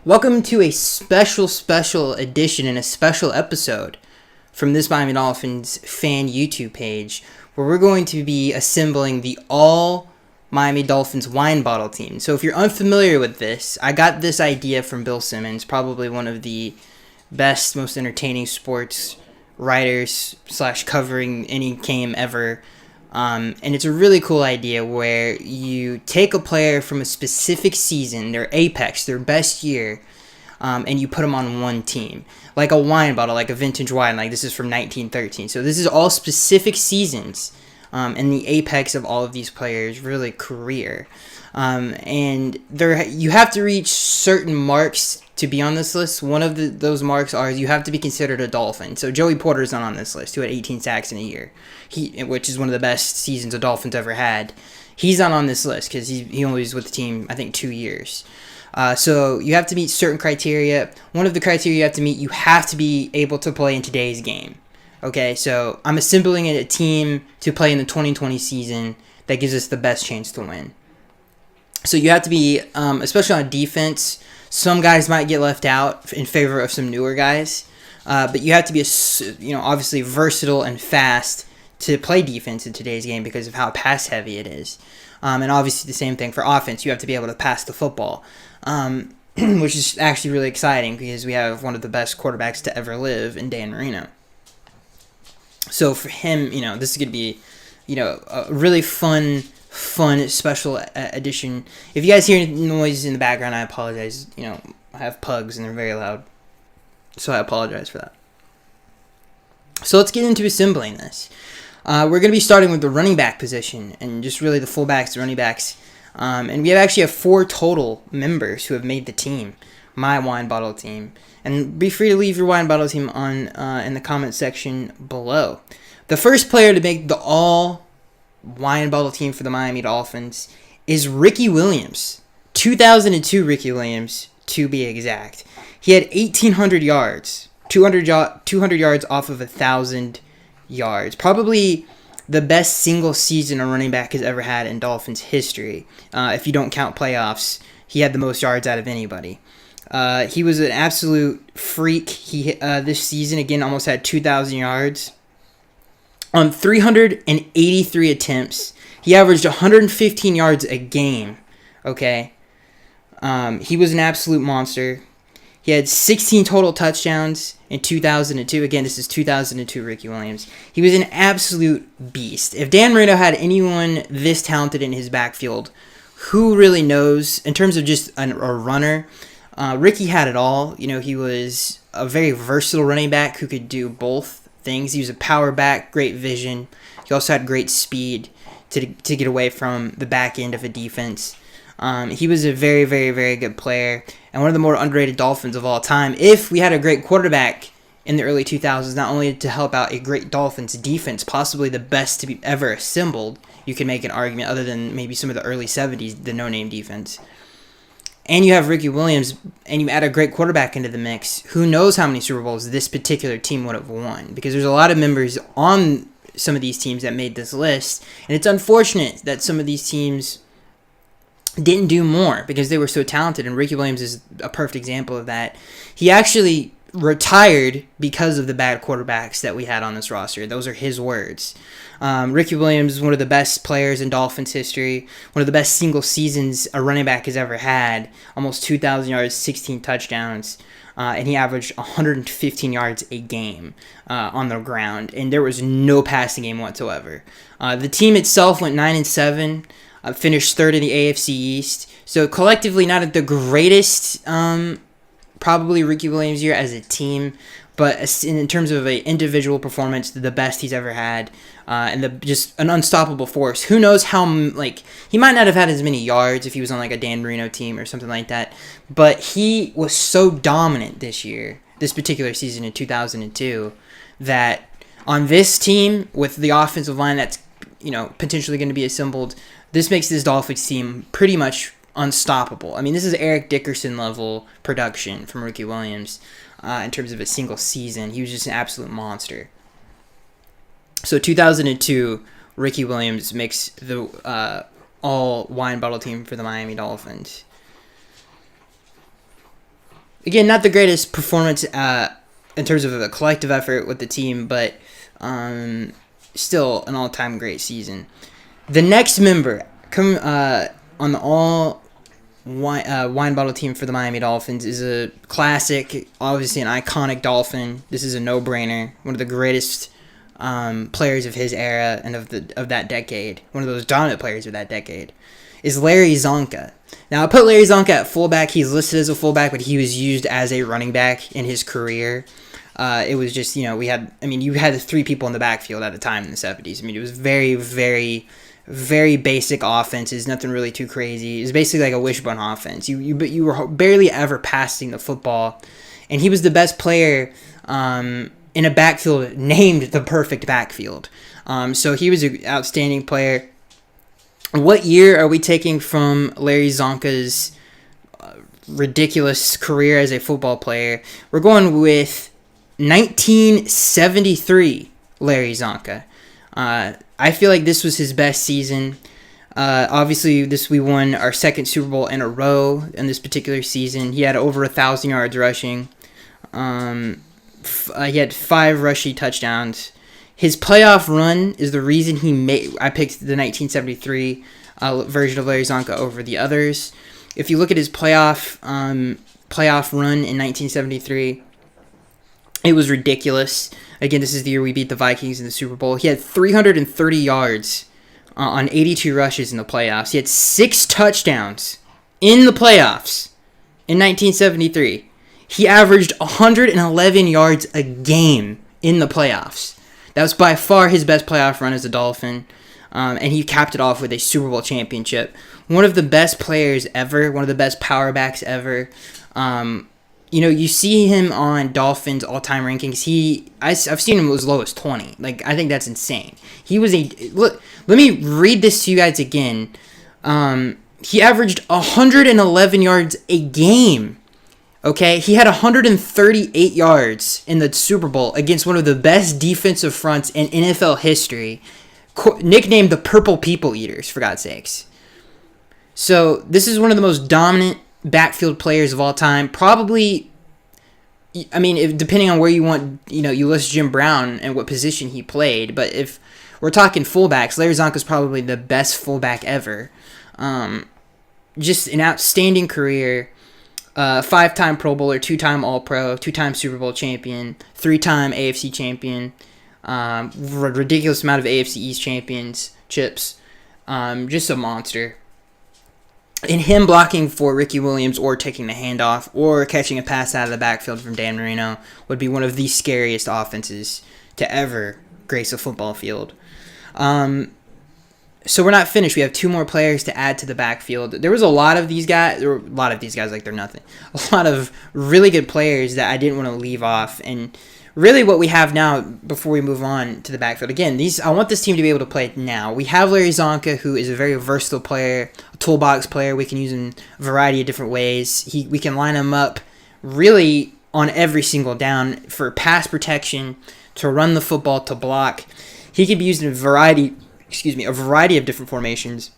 Welcome to a special edition and a special episode from this Miami Dolphins fan YouTube page where we're going to be assembling the all Miami Dolphins wine bottle team. So if you're unfamiliar with this, I got this idea from Bill Simmons, probably one of the best, most entertaining sports writers / covering any game ever. And it's a really cool idea where you take a player from a specific season, their apex, their best year, and you put them on one team. Like a wine bottle, like a vintage wine, like this is from 1913. So this is all specific seasons and the apex of all of these players' really career. And you have to reach certain marks to be on this list. One of those marks are you have to be considered a Dolphin. So Joey Porter's not on this list, who had 18 sacks in a year, which is one of the best seasons a Dolphins ever had. He's not on this list because he only was with the team, I think, 2 years. So you have to meet certain criteria. One of the criteria you have to meet, you have to be able to play in today's game. Okay, so I'm assembling a team to play in the 2020 season that gives us the best chance to win. So you have to be, especially on defense, some guys might get left out in favor of some newer guys, but you have to be, obviously versatile and fast to play defense in today's game because of how pass heavy it is. And obviously the same thing for offense. You have to be able to pass the football, which is actually really exciting because we have one of the best quarterbacks to ever live in Dan Marino. So for him, this is going to be, a really fun special edition. If you guys hear noise in the background, I apologize. I have pugs and they're very loud, so I apologize for that. So let's get into assembling this. We're going to be starting with the running back position and just really the fullbacks, the running backs. And we actually have 4 total members who have made the team, my wine bottle team. And be free to leave your wine bottle team on in the comment section below. The first player to make the all wine bottle team for the Miami Dolphins is Ricky Williams. 2002 Ricky Williams, to be exact. He had 1,800 yards, 200 yards off of 1,000 yards. Probably the best single season a running back has ever had in Dolphins history. If you don't count playoffs, he had the most yards out of anybody. He was an absolute freak. He this season, again, almost had 2,000 yards. On 383 attempts, he averaged 115 yards a game, okay? He was an absolute monster. He had 16 total touchdowns in 2002. Again, this is 2002 Ricky Williams. He was an absolute beast. If Dan Marino had anyone this talented in his backfield, who really knows, in terms of just a runner, Ricky had it all. He was a very versatile running back who could do both things. He was a power back, great vision. He also had great speed to get away from the back end of a defense. He was a very, very, very good player and one of the more underrated Dolphins of all time. If we had a great quarterback in the early 2000s, not only to help out a great Dolphins defense, possibly the best to be ever assembled, you can make an argument other than maybe some of the early 70s, the no-name defense. And you have Ricky Williams, and you add a great quarterback into the mix, who knows how many Super Bowls this particular team would have won. Because there's a lot of members on some of these teams that made this list, and it's unfortunate that some of these teams didn't do more because they were so talented, and Ricky Williams is a perfect example of that. He actually retired because of the bad quarterbacks that we had on this roster. Those are his words. Ricky Williams is one of the best players in Dolphins history, one of the best single seasons a running back has ever had, almost 2,000 yards, 16 touchdowns, and he averaged 115 yards a game on the ground, and there was no passing game whatsoever. The team itself went 9-7, finished third in the AFC East, so collectively not at the greatest probably Ricky Williams' year as a team, but in terms of an individual performance, the best he's ever had, and just an unstoppable force. Who knows how, he might not have had as many yards if he was on, a Dan Marino team or something like that, but he was so dominant this particular season in 2002, that on this team, with the offensive line that's, potentially going to be assembled, this makes this Dolphins team pretty much unstoppable. I mean, this is Eric Dickerson level production from Ricky Williams in terms of a single season. He was just an absolute monster. So 2002, Ricky Williams makes the all wine bottle team for the Miami Dolphins. again, not the greatest performance in terms of a collective effort with the team, but still an all-time great season. The next member on the all wine bottle team for the Miami Dolphins is a classic, obviously an iconic Dolphin. This is a no-brainer. One of the greatest players of his era and of that decade. One of those dominant players of that decade is Larry Zonka. Now, I put Larry Zonka at fullback. He's listed as a fullback, but he was used as a running back in his career. It was just, you had 3 people in the backfield at a time in the 70s. I mean, it was very, very, very basic offenses, nothing really too crazy. It was basically like a wishbone offense. You were barely ever passing the football, and he was the best player in a backfield named the perfect backfield. So he was an outstanding player. What year are we taking from Larry Zonka's ridiculous career as a football player? We're going with 1973 Larry Zonka. I feel like this was his best season. Obviously, we won our second Super Bowl in a row in this particular season. He had over 1,000 yards rushing. He had 5 rushing touchdowns. His playoff run is the reason I picked the 1973 version of Larry Zonka over the others. If you look at his playoff run in 1973, it was ridiculous. Again, this is the year we beat the Vikings in the Super Bowl. He had 330 yards on 82 rushes in the playoffs. He had 6 touchdowns in the playoffs in 1973. He averaged 111 yards a game in the playoffs. That was by far his best playoff run as a Dolphin, and he capped it off with a Super Bowl championship. One of the best players ever, one of the best power backs ever. You see him on Dolphins all-time rankings. I've seen him as low as 20. Like, I think that's insane. Look, let me read this to you guys again. He averaged 111 yards a game. Okay, he had 138 yards in the Super Bowl against one of the best defensive fronts in NFL history, nicknamed the Purple People Eaters, for God's sakes. So, this is one of the most dominant backfield players of all time. Probably, depending on where you want, you list Jim Brown and what position he played, but if we're talking fullbacks, Larry Zonka is probably the best fullback ever. Just an outstanding career. 5-time Pro Bowler, 2-time All-Pro, 2-time Super Bowl champion, 3-time AFC champion, ridiculous amount of AFC East championships, just a monster. And him blocking for Ricky Williams or taking the handoff or catching a pass out of the backfield from Dan Marino would be one of the scariest offenses to ever grace a football field. So we're not finished. We have 2 more players to add to the backfield. There was a lot of these guys like they're nothing. A lot of really good players that I didn't want to leave off. And really what we have now, before we move on to the backfield, again, I want this team to be able to play now. We have Larry Zonka, who is a very versatile player, a toolbox player. We can use him a variety of different ways. We can line him up really on every single down for pass protection, to run the football, to block. He could be used in a variety of different formations,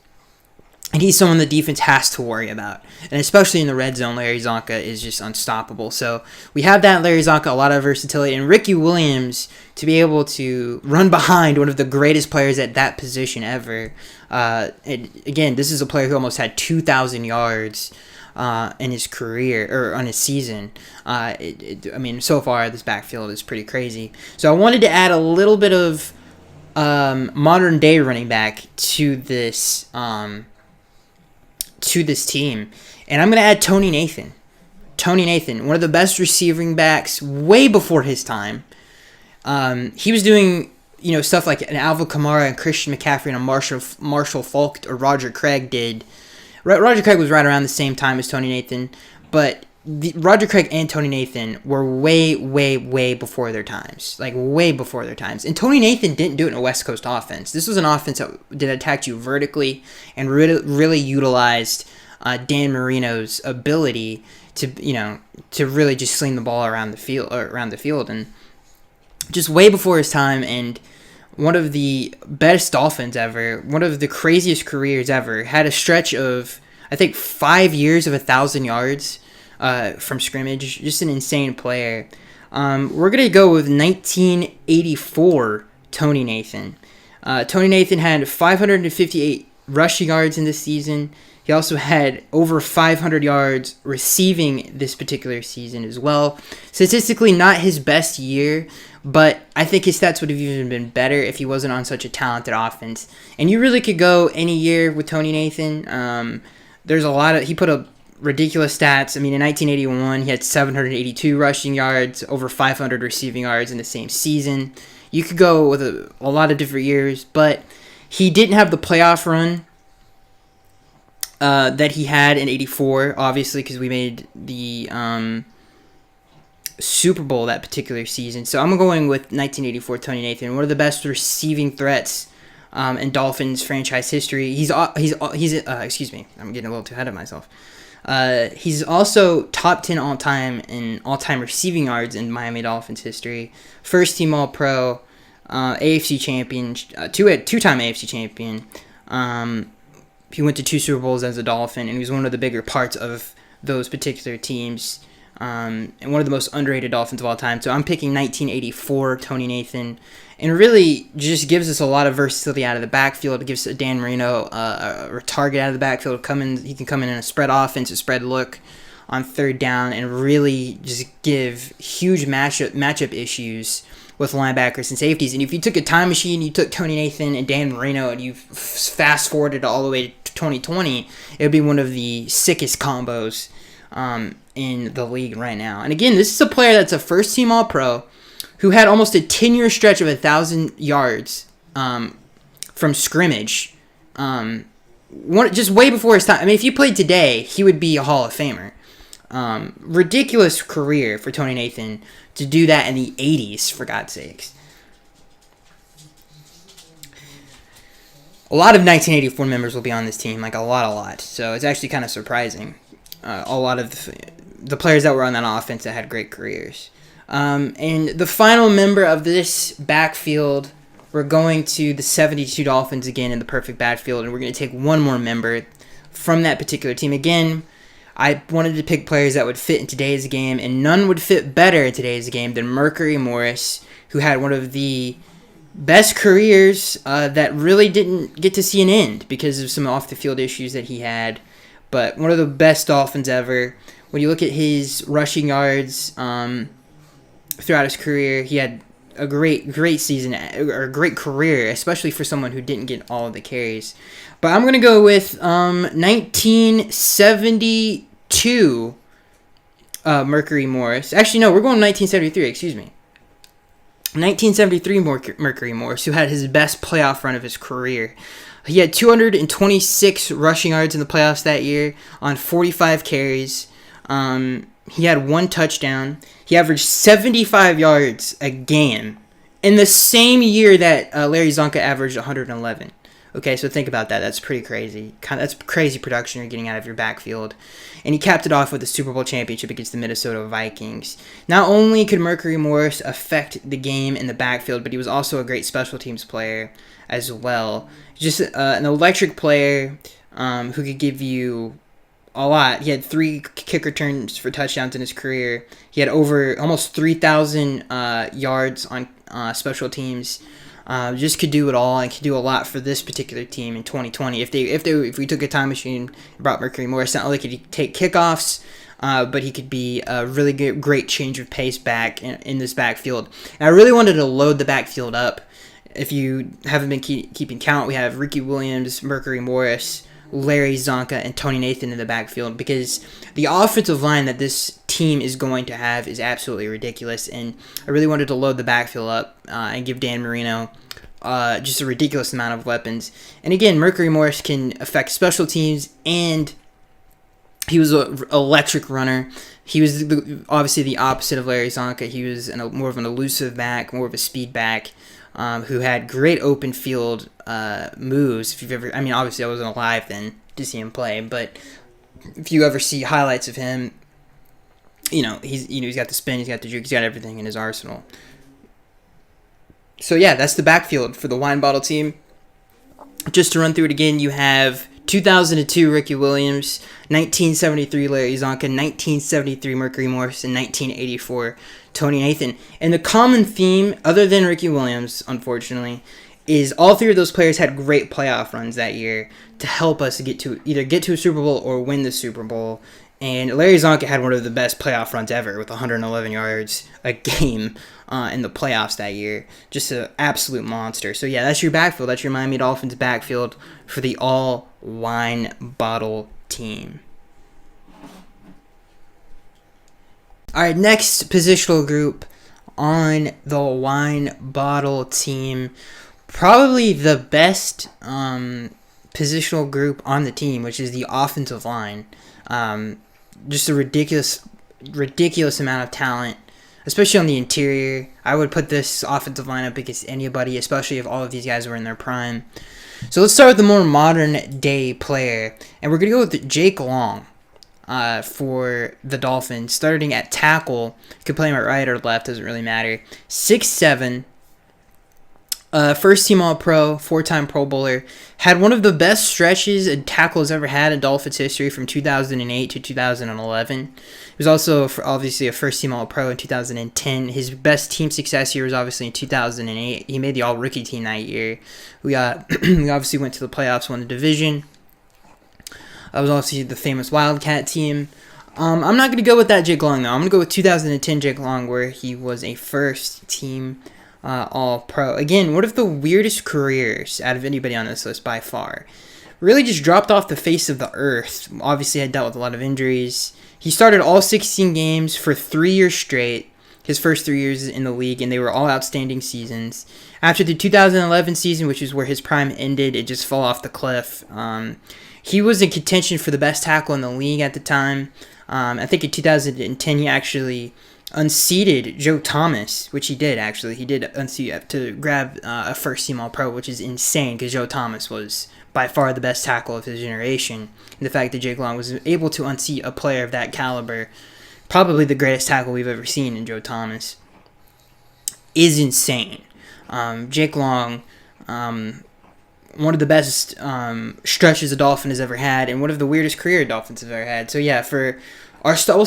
and he's someone the defense has to worry about. And especially in the red zone, Larry Zonka is just unstoppable. So we have that in Larry Zonka, a lot of versatility, and Ricky Williams to be able to run behind one of the greatest players at that position ever. And again, this is a player who almost had 2,000 yards in his career, or on his season. So far this backfield is pretty crazy. So I wanted to add a little bit of modern day running back to this team, and I'm gonna add Tony Nathan. Tony Nathan, one of the best receiving backs way before his time. He was doing stuff like an Alvin Kamara and Christian McCaffrey and a Marshall Faulk or Roger Craig did. Roger Craig was right around the same time as Tony Nathan, but Roger Craig and Tony Nathan were way, way, way before their times. Like, way before their times. And Tony Nathan didn't do it in a West Coast offense. This was an offense that attacked you vertically and really utilized Dan Marino's ability to really just sling the ball around the field. And just way before his time, and one of the best Dolphins ever, one of the craziest careers ever. Had a stretch of, I think, 5 years of 1,000 yards. from scrimmage. Just an insane player. We're going to go with 1984 Tony Nathan. Tony Nathan had 558 rushing yards in this season. He also had over 500 yards receiving this particular season as well. Statistically, not his best year, but I think his stats would have even been better if he wasn't on such a talented offense. And you really could go any year with Tony Nathan. There's a lot of... He put up ridiculous stats. I mean, in 1981, he had 782 rushing yards, over 500 receiving yards in the same season. You could go with a lot of different years, but he didn't have the playoff run that he had in 84, obviously, because we made the Super Bowl that particular season. So I'm going with 1984 Tony Nathan, one of the best receiving threats in Dolphins franchise history. Excuse me, I'm getting a little too ahead of myself. He's also top 10 all-time in all-time receiving yards in Miami Dolphins history. First team All-Pro, AFC champion, two-time AFC champion. He went to 2 Super Bowls as a Dolphin, and he was one of the bigger parts of those particular teams, and one of the most underrated Dolphins of all time. So I'm picking 1984 Tony Nathan, and really just gives us a lot of versatility out of the backfield. It gives Dan Marino a target out of the backfield. He can come in a spread offense, a spread look on third down, and really just give huge matchup issues with linebackers and safeties. And if you took a time machine, you took Tony Nathan and Dan Marino, and you fast forwarded all the way to 2020, it would be one of the sickest combos in the league right now. And again, this is a player that's a first-team All-Pro who had almost a 10-year stretch of 1,000 yards from scrimmage. Just way before his time. I mean, if he played today, he would be a Hall of Famer. Ridiculous career for Tony Nathan to do that in the 80s, for God's sakes. A lot of 1984 members will be on this team, like a lot. So it's actually kind of surprising. A lot of the players that were on that offense that had great careers. And the final member of this backfield, we're going to the 72 Dolphins again in the perfect backfield, and we're going to take one more member from that particular team. Again, I wanted to pick players that would fit in today's game, and none would fit better in today's game than Mercury Morris, who had one of the best careers that really didn't get to see an end because of some off-the-field issues that he had, but one of the best Dolphins ever. When you look at his rushing yards throughout his career, he had a great season, or a great career, especially for someone who didn't get all of the carries. But I'm going to go with 1972 Mercury Morris. Actually, no, we're going 1973, excuse me. 1973 Mercury Morris, who had his best playoff run of his career. He had 226 rushing yards in the playoffs that year on 45 carries. He had 1 touchdown. He averaged 75 yards a game in the same year that Larry Zonka averaged 111. Okay, so think about that. That's pretty crazy. That's crazy production you're getting out of your backfield. And he capped it off with a Super Bowl championship against the Minnesota Vikings. Not only could Mercury Morris affect the game in the backfield, but he was also a great special teams player as well. Just an electric player who could give you a lot. He had 3 kick returns for touchdowns in his career. He had over almost 3,000 yards on special teams. Just could do it all and could do a lot for this particular team in 2020. If we took a time machine and brought Mercury Morris, not only could he take kickoffs, but he could be a really great change of pace back in this backfield. And I really wanted to load the backfield up. If you haven't been keeping count, we have Ricky Williams, Mercury Morris, Larry Zonka, and Tony Nathan in the backfield, because the offensive line that this team is going to have is absolutely ridiculous, and I really wanted to load the backfield up and give Dan Marino just a ridiculous amount of weapons. And again, Mercury Morris can affect special teams, and he was an electric runner. He was obviously the opposite of Larry Zonka. He was more of an elusive back, more of a speed back, who had great open field moves. If you've ever, I mean, obviously I wasn't alive then to see him play, but if you ever see highlights of him, he's got the spin, he's got the juke, he's got everything in his arsenal. So yeah, that's the backfield for the wine bottle team. Just to run through it again, you have 2002 Ricky Williams, 1973 Larry Zonka, 1973 Mercury Morris, and 1984 Tony Nathan. And the common theme, other than Ricky Williams, unfortunately, is all three of those players had great playoff runs that year to help us either get to a Super Bowl or win the Super Bowl. And Larry Zonka had one of the best playoff runs ever with 111 yards a game in the playoffs that year. Just an absolute monster. So, yeah, that's your backfield. That's your Miami Dolphins backfield for the all-wine bottle team. All right, next positional group on the wine bottle team. Probably the best positional group on the team, which is the offensive line. Just a ridiculous amount of talent, especially on the interior. I would put this offensive line up against anybody, especially if all of these guys were in their prime. So let's start with the more modern day player, and we're going to go with Jake Long for the Dolphins, starting at tackle. Could play him at right or left, doesn't really matter. 6'7", first team All-Pro, 4-time Pro Bowler. Had one of the best stretches a tackle has ever had in Dolphins history from 2008 to 2011. He was also obviously a first team All-Pro in 2010. His best team success year was obviously in 2008. He made the All-Rookie team that year. We obviously went to the playoffs, won the division. That was obviously the famous Wildcat team. I'm not going to go with that Jake Long, though. I'm going to go with 2010 Jake Long, where he was a first team All-Pro. Again, one of the weirdest careers out of anybody on this list by far. Really just dropped off the face of the earth. Obviously had dealt with a lot of injuries. He started all 16 games for 3 years straight. His first 3 years in the league, and they were all outstanding seasons. After the 2011 season, which is where his prime ended, it just fell off the cliff. He was in contention for the best tackle in the league at the time. I think in 2010 he actually unseated Joe Thomas, which he did actually. He did unseat to grab a first-team All-Pro, which is insane because Joe Thomas was by far the best tackle of his generation. And the fact that Jake Long was able to unseat a player of that caliber, probably the greatest tackle we've ever seen in Joe Thomas, is insane. Jake Long, one of the best stretches a Dolphin has ever had, and one of the weirdest career Dolphins have ever had. So yeah, for our we'll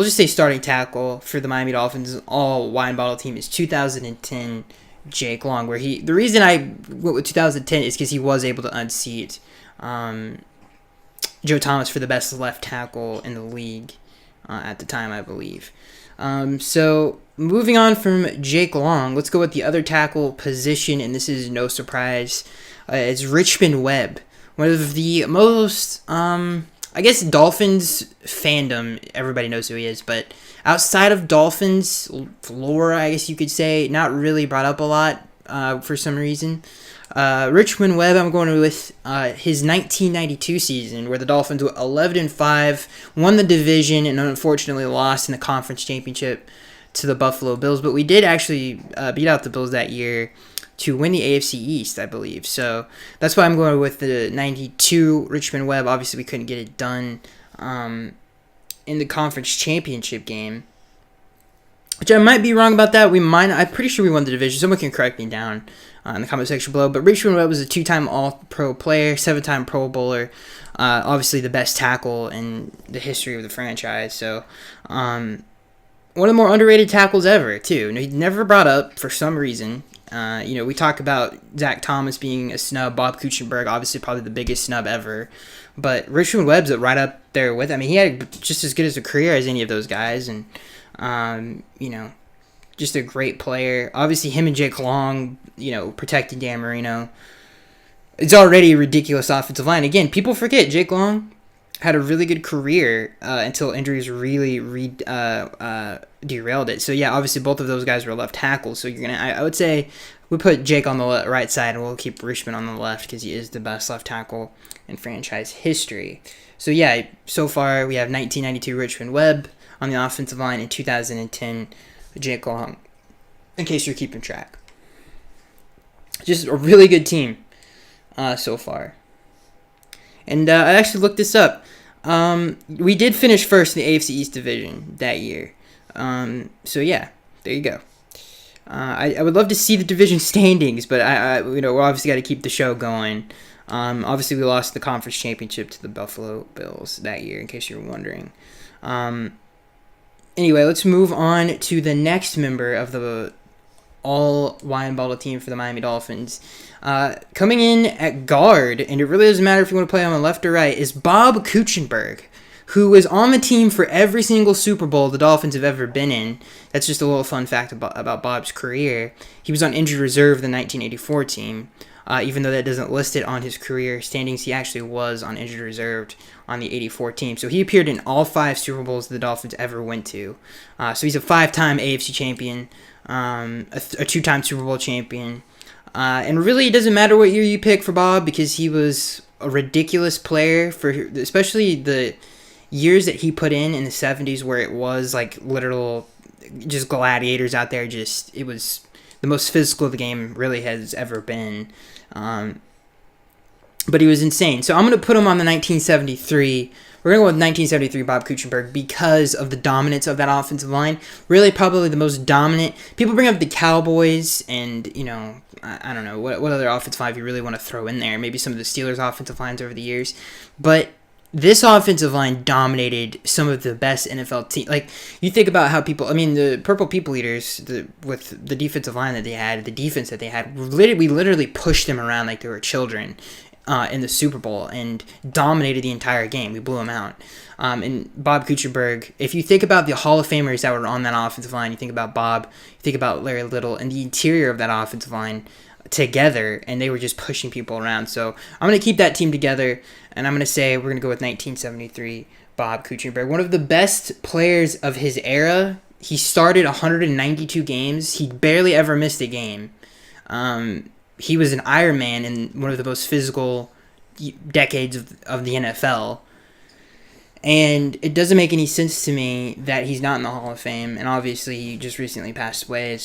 just say starting tackle for the Miami Dolphins all wine bottle team is 2010 Jake Long, where the reason I went with 2010 is because he was able to unseat Joe Thomas for the best left tackle in the league at the time, I believe. So moving on from Jake Long, let's go with the other tackle position, and this is no surprise. It's Richmond Webb, one of the most, I guess Dolphins fandom, everybody knows who he is, but outside of Dolphins lore, I guess you could say, not really brought up a lot for some reason. Richmond Webb, I'm going with his 1992 season, where the Dolphins were 11-5, won the division, and unfortunately lost in the conference championship to the Buffalo Bills. But we did actually beat out the Bills that year to win the AFC East, I believe. So that's why I'm going with the 92 Richmond Webb. Obviously, we couldn't get it done in the conference championship game, which I might be wrong about that. I'm pretty sure we won the division. Someone can correct me down in the comment section below. But Richmond Webb was a 2-time All-Pro player, 7-time Pro Bowler, obviously the best tackle in the history of the franchise. So one of the more underrated tackles ever, too. He's never brought up for some reason. We talk about Zach Thomas being a snub, Bob Kuechenberg, obviously probably the biggest snub ever. But Richmond Webb's right up there with. I mean, he had just as good as a career as any of those guys, and just a great player. Obviously, him and Jake Long, protecting Dan Marino. It's already a ridiculous offensive line. Again, people forget Jake Long had a really good career until injuries really derailed it. So yeah, obviously both of those guys were left tackles. So I would say we put Jake on the right side, and we'll keep Richmond on the left because he is the best left tackle in franchise history. So yeah, so far we have 1992 Richmond Webb on the offensive line, and 2010 Jake Long, in case you're keeping track. Just a really good team so far. And I actually looked this up. We did finish first in the AFC East division that year. So yeah, there you go. I would love to see the division standings, but we're obviously got to keep the show going. Obviously, we lost the conference championship to the Buffalo Bills that year, in case you're wondering. Anyway, let's move on to the next member of the all wine bottle team for the Miami Dolphins. Coming in at guard, and it really doesn't matter if you want to play on the left or right, is Bob Kuechenberg, who was on the team for every single Super Bowl the Dolphins have ever been in. That's just a little fun fact about Bob's career. He was on injured reserve the 1984 team. Even though that doesn't list it on his career standings, he actually was on injured reserve on the 84 team. So he appeared in all 5 Super Bowls the Dolphins ever went to. So he's a 5-time AFC champion, a 2-time Super Bowl champion. And really, it doesn't matter what year you pick for Bob, because he was a ridiculous player, for especially the years that he put in the 70s, where it was like literal just gladiators out there. It was the most physical the game really has ever been. But he was insane. So I'm going to put him on the 1973. We're going to go with 1973 Bob Kuechenberg because of the dominance of that offensive line. Really, probably the most dominant. People bring up the Cowboys and, I don't know, what other offensive line you really want to throw in there. Maybe some of the Steelers' offensive lines over the years. But this offensive line dominated some of the best NFL teams. Like, you think about how the Purple People Eaters, with the defensive line that they had, the defense that they had, we literally pushed them around like they were children in the Super Bowl and dominated the entire game. We blew them out. And Bob Kuechenberg, if you think about the Hall of Famers that were on that offensive line, you think about Bob, you think about Larry Little, and the interior of that offensive line together, and they were just pushing people around. So I'm going to keep that team together, and I'm going to say we're going to go with 1973 Bob Kuechenberg. One of the best players of his era. He started 192 games. He barely ever missed a game. He was an Iron Man in one of the most physical decades of the NFL. And it doesn't make any sense to me that he's not in the Hall of Fame. And obviously, he just recently passed away.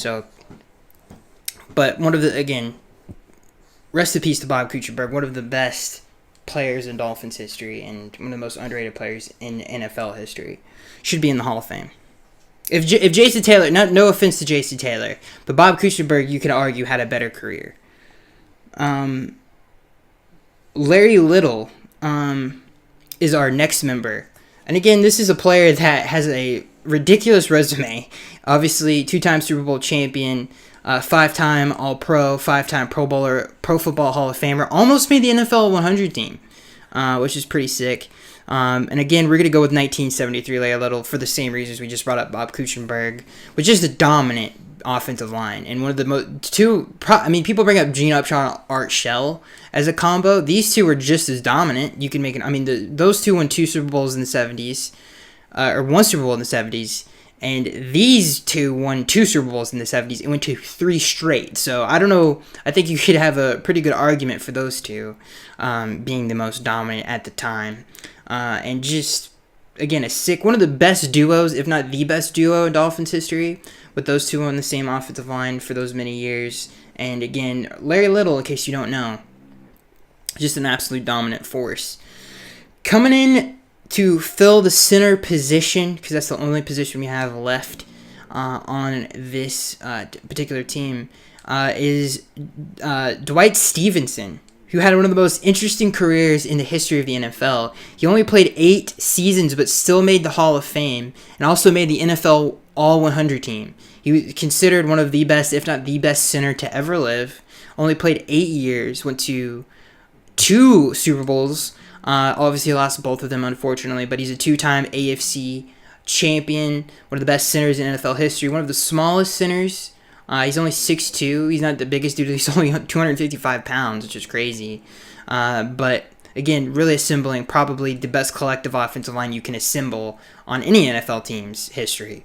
But again, rest in peace to Bob Kuechenberg, one of the best players in Dolphins history and one of the most underrated players in NFL history. Should be in the Hall of Fame. If Jason Taylor, no offense to Jason Taylor, but Bob Kuechenberg, you could argue, had a better career. Larry Little is our next member. And again, this is a player that has a ridiculous resume. Obviously, 2-time Super Bowl champion, 5-time All-Pro, 5-time Pro Bowler, Pro Football Hall of Famer. Almost made the NFL 100 team, which is pretty sick. And again, we're going to go with 1973 Larry Little for the same reasons we just brought up Bob Kuechenberg, which is a dominant offensive line. And one of the people bring up Gene Upshaw and Art Shell as a combo. These two are just as dominant. You can make those two won 2 Super Bowls in the 70s, or 1 Super Bowl in the 70s. And these two won 2 Super Bowls in the 70s and went to 3 straight. So I don't know. I think you could have a pretty good argument for those two being the most dominant at the time. And just, again, one of the best duos, if not the best duo in Dolphins history, with those two on the same offensive line for those many years. And again, Larry Little, in case you don't know, just an absolute dominant force. Coming in to fill the center position, because that's the only position we have left on this particular team, is Dwight Stevenson, who had one of the most interesting careers in the history of the NFL. He only played 8 seasons, but still made the Hall of Fame, and also made the NFL All-100 team. He was considered one of the best, if not the best center to ever live. Only played 8 years, went to 2 Super Bowls. Obviously lost both of them, unfortunately, but he's a 2-time AFC champion, one of the best centers in NFL history, one of the smallest centers. He's only 6'2". He's not the biggest dude. He's only 255 pounds, which is crazy. But, again, really assembling probably the best collective offensive line you can assemble on any NFL team's history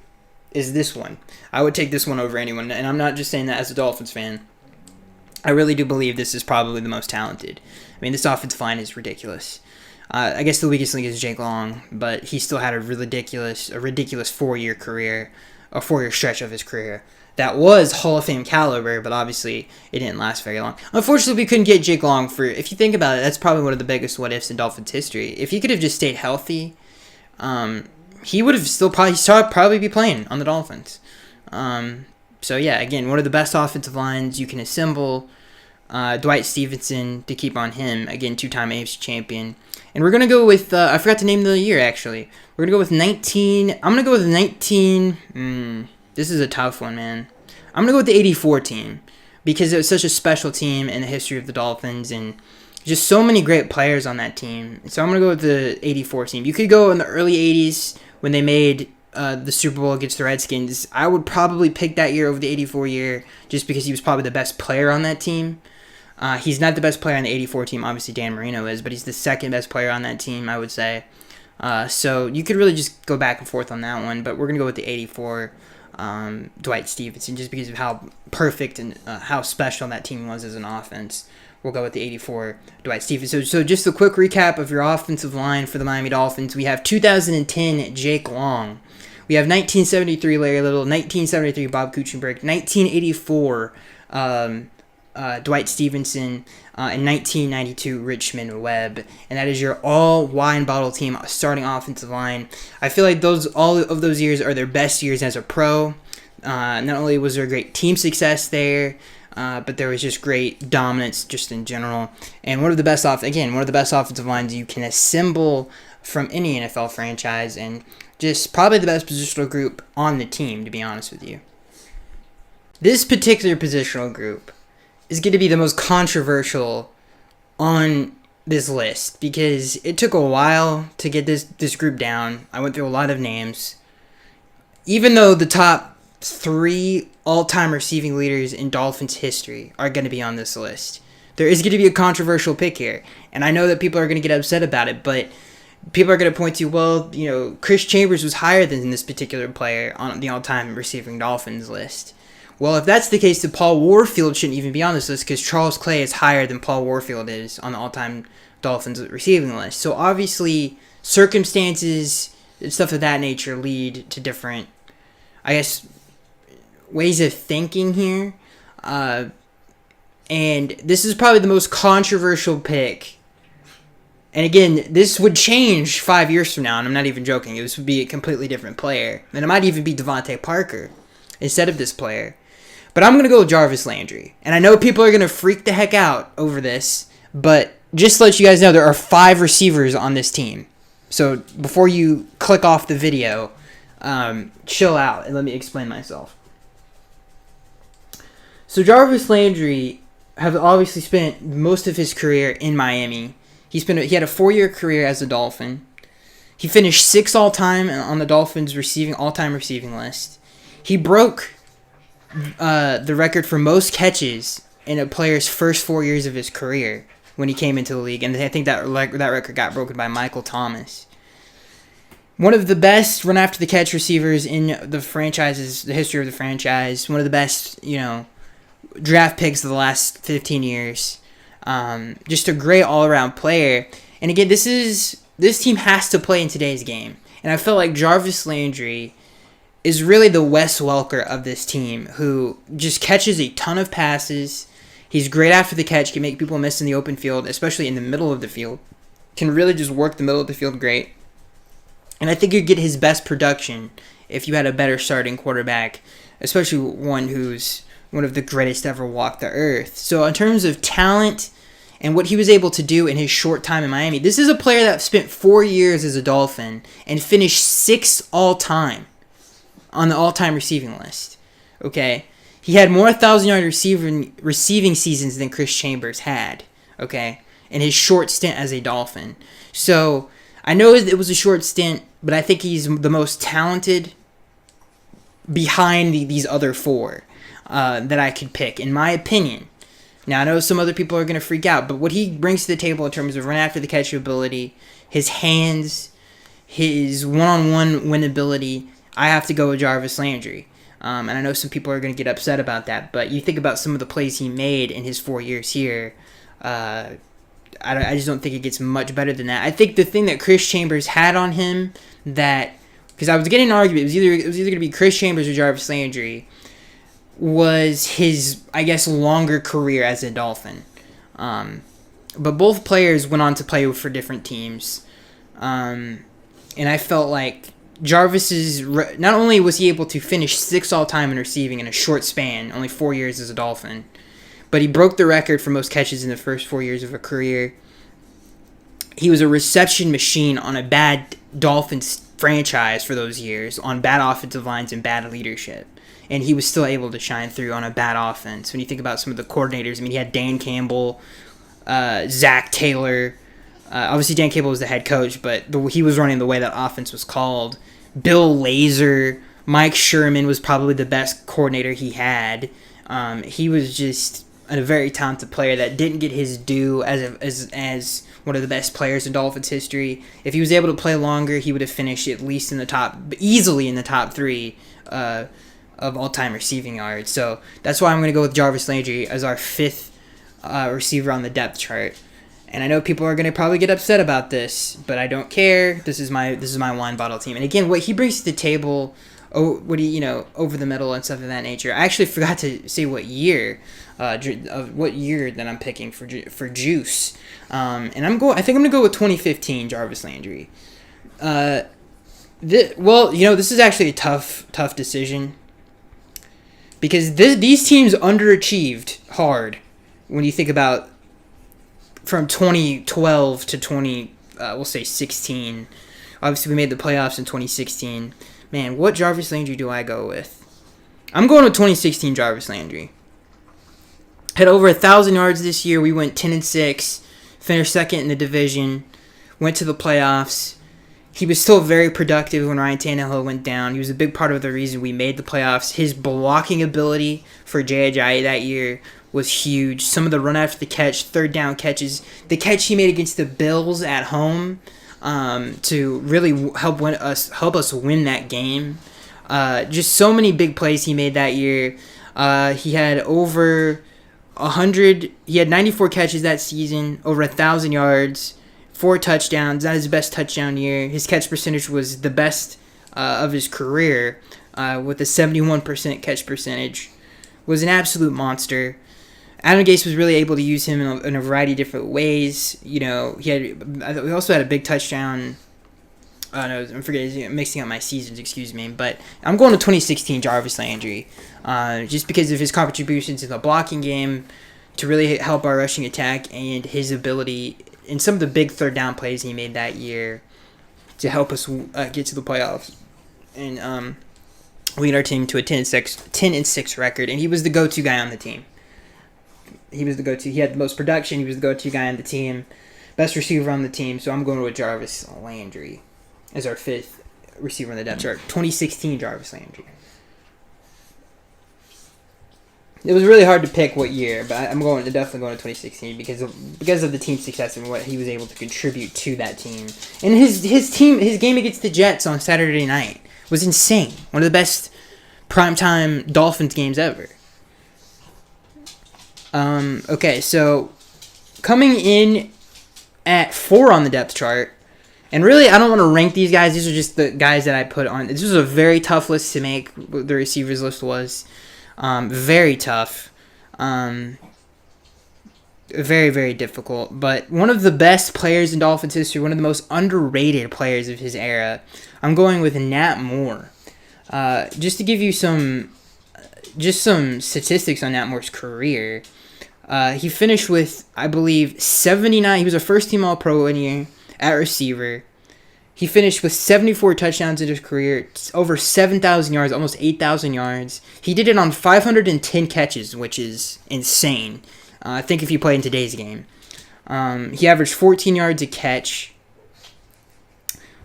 is this one. I would take this one over anyone, and I'm not just saying that as a Dolphins fan. I really do believe this is probably the most talented. This offensive line is ridiculous. I guess the weakest link is Jake Long, but he still had a ridiculous 4-year career, a 4-year stretch of his career that was Hall of Fame caliber, but obviously it didn't last very long. Unfortunately, we couldn't get Jake Long if you think about it, that's probably one of the biggest what-ifs in Dolphins history. If he could have just stayed healthy, he would have still probably be playing on the Dolphins. So yeah, again, one of the best offensive lines you can assemble. Dwight Stevenson to keep on him. Again, two-time AFC champion. And we're going to go with, I forgot to name the year, actually. We're going to go with 19, I'm going to go with 19, this is a tough one, man. I'm going to go with the 84 team, because it was such a special team in the history of the Dolphins, and just so many great players on that team. So I'm going to go with the 84 team. You could go in the early 80s when they made the Super Bowl against the Redskins. I would probably pick that year over the 84 year, just because he was probably the best player on that team. He's not the best player on the 84 team, obviously Dan Marino is, but he's the second best player on that team, I would say. So you could really just go back and forth on that one, but we're going to go with the 84 Dwight Stevenson, just because of how perfect and how special that team was as an offense. We'll go with the 84 Dwight Stevenson. So just a quick recap of your offensive line for the Miami Dolphins. We have 2010 Jake Long. We have 1973 Larry Little, 1973 Bob Kuechenberg, 1984 Dwight Stevenson, and 1992 Richmond Webb, and that is your all wine bottle team starting offensive line. I feel like all of those years are their best years as a pro. Not only was there great team success there, but there was just great dominance just in general, and one of the best offensive lines you can assemble from any NFL franchise, and just probably the best positional group on the team, to be honest with you. This particular positional group is going to be the most controversial on this list, because it took a while to get this group down. I went through a lot of names. Even though the top 3 all-time receiving leaders in Dolphins history are going to be on this list, there is going to be a controversial pick here. And I know that people are going to get upset about it, but people are going to point to, well, Chris Chambers was higher than this particular player on the all-time receiving Dolphins list. Well, if that's the case, then Paul Warfield shouldn't even be on this list, because Charles Clay is higher than Paul Warfield is on the all-time Dolphins receiving list. So obviously, circumstances and stuff of that nature lead to different, I guess, ways of thinking here. And this is probably the most controversial pick. And again, this would change 5 years from now, and I'm not even joking. This would be a completely different player. And it might even be Devontae Parker instead of this player. But I'm going to go with Jarvis Landry. And I know people are going to freak the heck out over this, but just to let you guys know, there are 5 receivers on this team. So before you click off the video, chill out and let me explain myself. So Jarvis Landry have obviously spent most of his career in Miami. He had a 4-year career as a Dolphin. He finished 6th all-time on the Dolphins all-time receiving list. He broke the record for most catches in a player's first 4 years of his career when he came into the league, and I think that record got broken by Michael Thomas. One of the best run-after-the-catch receivers in the history of the franchise. One of the best, draft picks of the last 15 years. Just a great all-around player. And again, this team has to play in today's game. And I feel like Jarvis Landry is really the Wes Welker of this team, who just catches a ton of passes. He's great after the catch, can make people miss in the open field, especially in the middle of the field. Can really just work the middle of the field great. And I think you'd get his best production if you had a better starting quarterback, especially one who's one of the greatest to ever walk the earth. So in terms of talent and what he was able to do in his short time in Miami, this is a player that spent 4 years as a Dolphin and finished 6th all-time on the all-time receiving list. Okay? He had more 1,000-yard receiving seasons than Chris Chambers had, okay, in his short stint as a Dolphin. So I know it was a short stint, but I think he's the most talented behind these other 4 that I could pick, in my opinion. Now, I know some other people are going to freak out, but what he brings to the table in terms of run-after-the-catch ability, his hands, his one-on-one winnability, I have to go with Jarvis Landry. And I know some people are going to get upset about that, but you think about some of the plays he made in his 4 years here, I just don't think it gets much better than that. I think the thing that Chris Chambers had on him because I was getting an argument, it was either going to be Chris Chambers or Jarvis Landry, was his, I guess, longer career as a Dolphin. But both players went on to play for different teams. And I felt like Jarvis's, not only was he able to finish 6th all-time in receiving in a short span, only 4 years as a Dolphin, but he broke the record for most catches in the first 4 years of a career. He was a reception machine on a bad Dolphins franchise for those years, on bad offensive lines and bad leadership. And he was still able to shine through on a bad offense. When you think about some of the coordinators, I mean, he had Dan Campbell, Zach Taylor. Obviously, Dan Campbell was the head coach, but he was running the way that offense was called. Bill Lazor, Mike Sherman was probably the best coordinator he had. He was just a very talented player that didn't get his due as one of the best players in Dolphins history. If he was able to play longer, he would have finished at least easily in the top 3 of all-time receiving yards. So that's why I'm going to go with Jarvis Landry as our 5th receiver on the depth chart. And I know people are going to probably get upset about this, but I don't care. This is my wine bottle team. And again, what he brings to the table, over the middle and stuff of that nature. I actually forgot to say what year that I'm picking for Juice. And I think I'm going to go with 2015 Jarvis Landry. This is actually a tough decision, because these teams underachieved hard when you think about from 2012 to we'll say 16. Obviously, we made the playoffs in 2016. Man, what Jarvis Landry do I go with? I'm going with 2016 Jarvis Landry. Had over 1,000 yards this year. We went 10-6, finished second in the division, went to the playoffs. He was still very productive when Ryan Tannehill went down. He was a big part of the reason we made the playoffs. His blocking ability for Jay Ajayi that year was huge. Some of the run after the catch, third down catches, the catch he made against the Bills at home to really help us win that game. Just so many big plays he made that year. He had over 100. He had 94 catches that season, over 1,000 yards. 4 touchdowns. Not his best touchdown year. His catch percentage was the best of his career, with a 71% catch percentage. Was an absolute monster. Adam Gase was really able to use him in a variety of different ways. He also had a big touchdown. I'm mixing up my seasons, excuse me. But I'm going to 2016 Jarvis Landry, just because of his contributions in the blocking game to really help our rushing attack, and his ability in some of the big third down plays he made that year to help us get to the playoffs and lead our team to a 10-6 record. And he was the go-to guy on the team. He had the most production. He was the go-to guy on the team, best receiver on the team. So I'm going with Jarvis Landry as our 5th receiver on the depth chart. 2016 Jarvis Landry. It was really hard to pick what year, but I'm definitely going to 2016 because of the team's success and what he was able to contribute to that team. And his game against the Jets on Saturday night was insane. One of the best primetime Dolphins games ever. Okay, so coming in at 4 on the depth chart, and really I don't want to rank these guys. These are just the guys that I put on. This was a very tough list to make. The receivers list was. Very tough. Very, very difficult. But one of the best players in Dolphins history, one of the most underrated players of his era, I'm going with Nat Moore. Just to give you some statistics on Nat Moore's career, he finished with, I believe, 79. He was a first-team All-Pro one year at receiver. He finished with 74 touchdowns in his career, over 7,000 yards, almost 8,000 yards. He did it on 510 catches, which is insane. I think if you play in today's game. He averaged 14 yards a catch.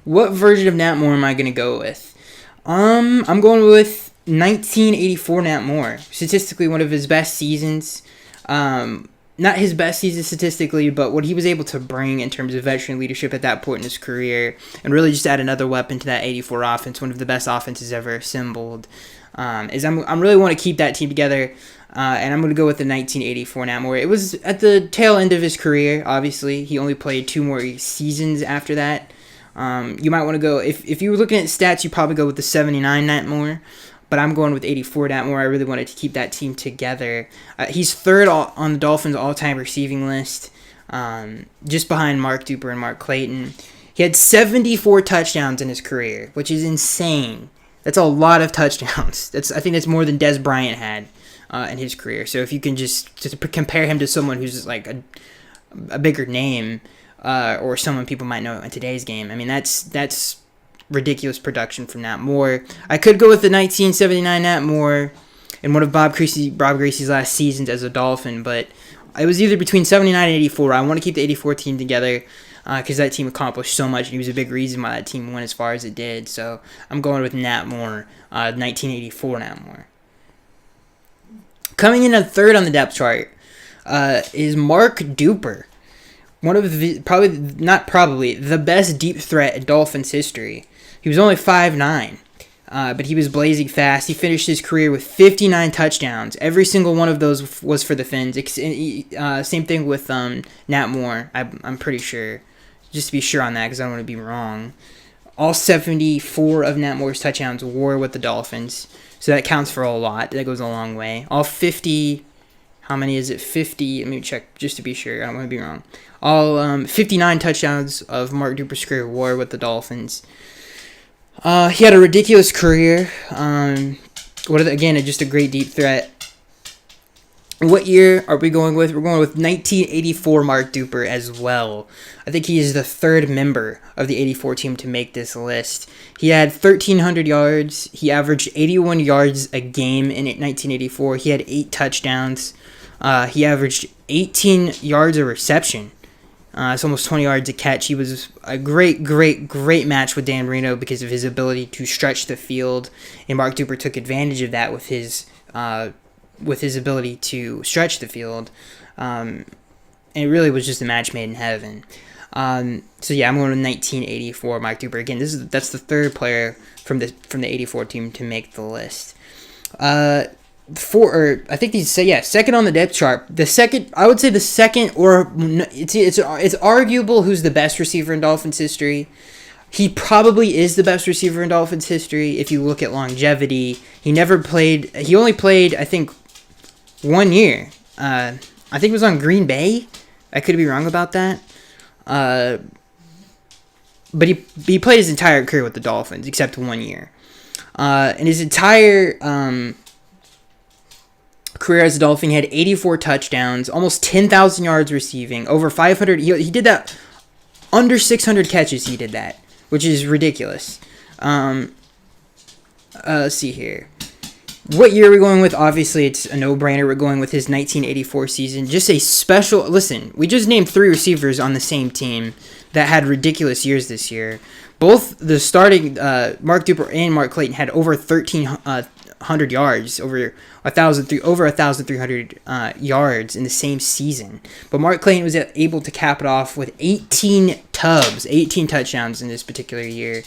What version of Nat Moore am I going to go with? I'm going with 1984 Nat Moore. Statistically, one of his best seasons. Not his best season statistically, but what he was able to bring in terms of veteran leadership at that point in his career, and really just add another weapon to that 84 offense, one of the best offenses ever assembled. I'm really want to keep that team together, and I'm going to go with the 1984 Nat Moore. It was at the tail end of his career, obviously. He only played 2 more seasons after that. You might want to go, if you were looking at stats, you probably go with the 79 Nat Moore. But I'm going with 84 Nat Moore. I really wanted to keep that team together. He's 3rd on the Dolphins' all-time receiving list, just behind Mark Duper and Mark Clayton. He had 74 touchdowns in his career, which is insane. That's a lot of touchdowns. I think that's more than Des Bryant had in his career. So if you can just compare him to someone who's like a bigger name, or someone people might know in today's game, I mean, that's ridiculous production from Nat Moore. I could go with the 1979 Nat Moore in one of Bob Gracie's last seasons as a Dolphin, but it was either between 79 and 84. I want to keep the 84 team together because that team accomplished so much, and he was a big reason why that team went as far as it did. So I'm going with Nat Moore, 1984 Nat Moore. Coming in at third on the depth chart is Mark Duper, one of the the best deep threat in Dolphins history. He was only 5'9", but he was blazing fast. He finished his career with 59 touchdowns. Every single one of those was for the Fins. Same thing with Nat Moore, I'm pretty sure. Just to be sure on that, because I don't want to be wrong. All 74 of Nat Moore's touchdowns were with the Dolphins. So that counts for a lot. That goes a long way. All 50... How many is it? 50. Let me check just to be sure. I don't want to be wrong. All 59 touchdowns of Mark Duper's career were with the Dolphins. He had a ridiculous career. Again, just a great deep threat. What year are we going with? We're going with 1984 Mark Duper as well. I think he is the third member of the 84 team to make this list. He had 1,300 yards. He averaged 81 yards a game in 1984. He had 8 touchdowns. He averaged 18 yards a reception. It's almost 20 yards a catch. He was a great match with Dan Marino because of his ability to stretch the field, and Mark Duper took advantage of that with his ability to stretch the field. And it really was just a match made in heaven. So yeah, I'm going with 1984 Mark Duper. Again, that's the third player from the 84 team to make the list. Second on the depth chart. I would say the second, or it's arguable who's the best receiver in Dolphins history. He probably is the best receiver in Dolphins history if you look at longevity. He only played, I think, 1 year. I think it was on Green Bay. I could be wrong about that. But he played his entire career with the Dolphins except 1 year. And his entire career as a Dolphin, he had 84 touchdowns, almost 10,000 yards receiving, over 500. He did that under 600 catches. He did that, which is ridiculous. Let's see here. What year are we going with? Obviously, it's a no-brainer. We're going with his 1984 season. Just a special... Listen, we just named 3 receivers on the same team that had ridiculous years this year. Both the starting Mark Duper and Mark Clayton had over 1,300 yards, over 1,300 yards in the same season. But Mark Clayton was able to cap it off with 18 touchdowns in this particular year.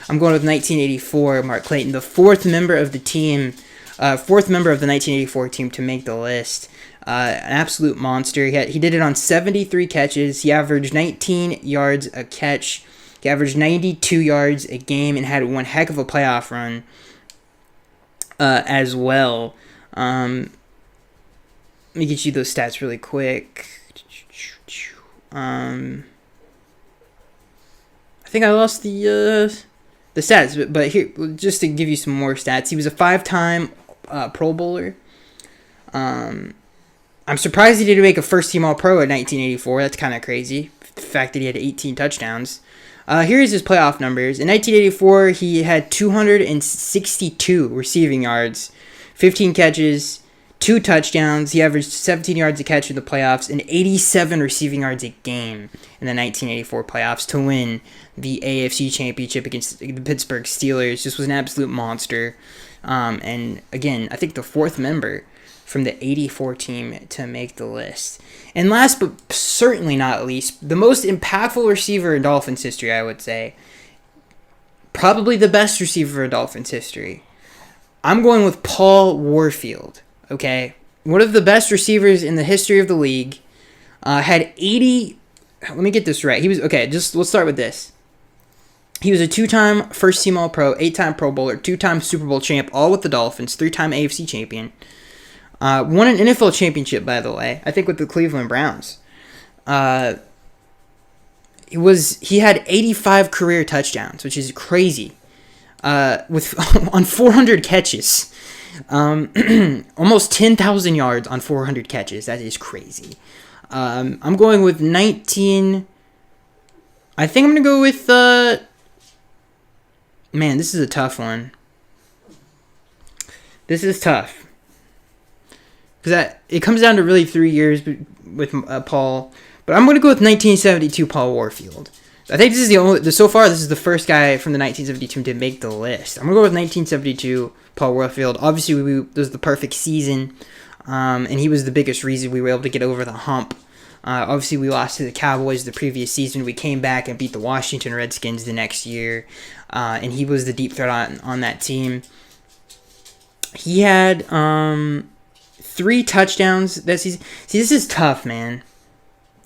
I'm going with 1984 Mark Clayton, the fourth member of the 1984 team to make the list. An absolute monster. He did it on 73 catches. He averaged 19 yards a catch. He averaged 92 yards a game and had one heck of a playoff run as well. Let me get you those stats really quick. I think I lost the stats, but here, just to give you some more stats, he was a 5-time Pro Bowler. I'm surprised he didn't make a first-team All-Pro in 1984. That's kind of crazy, the fact that he had 18 touchdowns. Here's his playoff numbers. In 1984, he had 262 receiving yards, 15 catches, 2 touchdowns. He averaged 17 yards a catch in the playoffs and 87 receiving yards a game in the 1984 playoffs to win the AFC Championship against the Pittsburgh Steelers. This was an absolute monster. And again, I think the fourth member from the 84 team to make the list. And last but certainly not least, the most impactful receiver in Dolphins history, I would say. Probably the best receiver in Dolphins history. I'm going with Paul Warfield, okay? One of the best receivers in the history of the league. Had 80... Let me get this right. Let's start with this. He was a 2-time first-team All-Pro, 8-time Pro Bowler, 2-time Super Bowl champ, all with the Dolphins, 3-time AFC champion. Won an NFL championship, by the way, I think with the Cleveland Browns. He had 85 career touchdowns, which is crazy. On 400 catches. Almost 10,000 yards on 400 catches. That is crazy. I'm going with 19. I think I'm going to go with... Man, this is a tough one. This is tough. Because it comes down to really 3 years with Paul. But I'm going to go with 1972 Paul Warfield. I think this is so far, this is the first guy from the 1972 to make the list. I'm going to go with 1972 Paul Warfield. Obviously, this was the perfect season. And he was the biggest reason we were able to get over the hump. Obviously, we lost to the Cowboys the previous season. We came back and beat the Washington Redskins the next year. And he was the deep threat on that team. He had 3 touchdowns that season. See, this is tough, man.